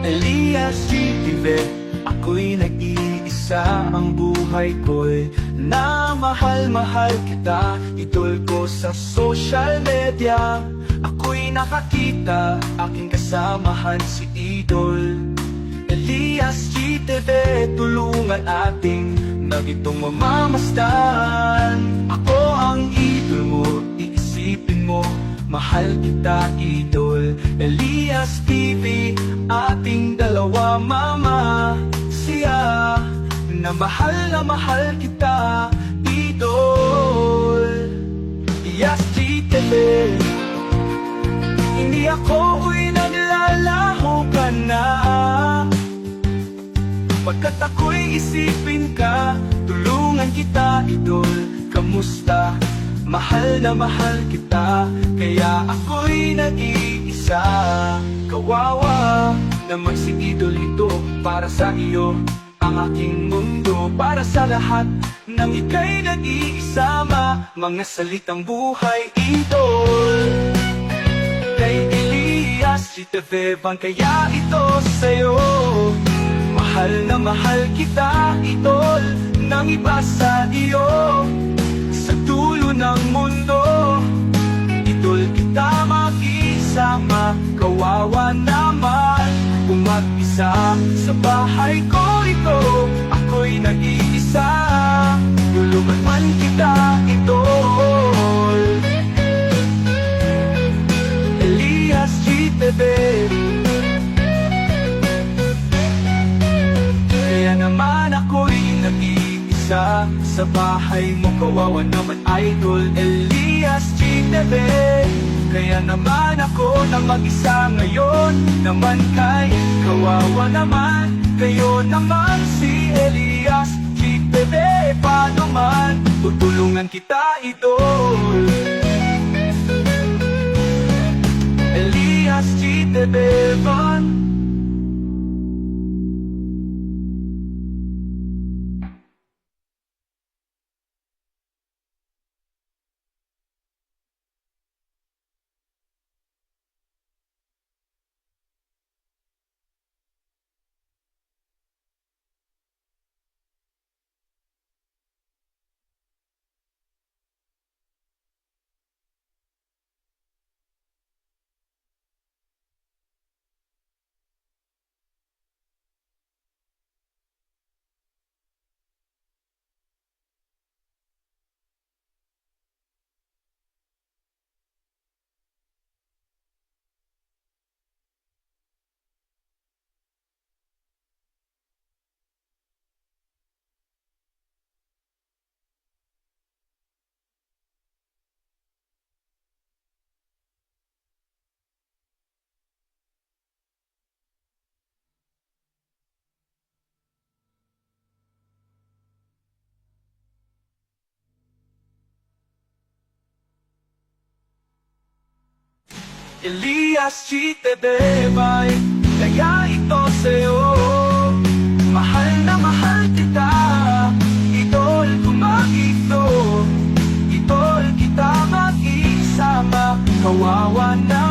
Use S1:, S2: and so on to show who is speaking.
S1: Elias GTV, ako'y nag-iisa, ang buhay ko'y na mahal-mahal kita. Idol ko sa social media, ako'y nakakita, aking kasamahan si Idol Elias GTV. Tulungan ating nagitong mamamasdan. Ako ang idol mo, iisipin mo, mahal kita Idol Elias TV. Ating dalawa mama, siya na mahal kita Idol Elias GTV. Hindi ako'y naglalaho ka na, pagkat ako'y isipin ka. Tulungan kita Idol, kamusta? Mahal na mahal kita, kaya ako'y nag-iisa. Kawawa naman si Idol, ito para sa iyo ang aking mundo, para sa lahat ng ika'y nag-iisama. Mga salitang buhay Idol, kay Elias GTV bang kaya ito sa'yo? Mahal na mahal kita Idol, nang iba sa iyo. Sa dulo ng mundo, Idol kita makisama. Kawawa naman kung mag-isa sa bahay ko ito, ako'y nag-iisa. Tulungan man kita Idol Elias GTV. Kaya naman ako'y nag-iisa sa bahay mo. Kawawa naman Idol Elias GTV. Kaya naman ako na mag-isa ngayon naman kay kawawa naman. Kayo naman si Elias GTV. Paano man tutulungan kita Idol Elias GTV man. Elias GTV ba'y kaya ito sa'yo? Mahal na mahal kita Idol, kumagito Idol, kita mag-isama. Kawawa na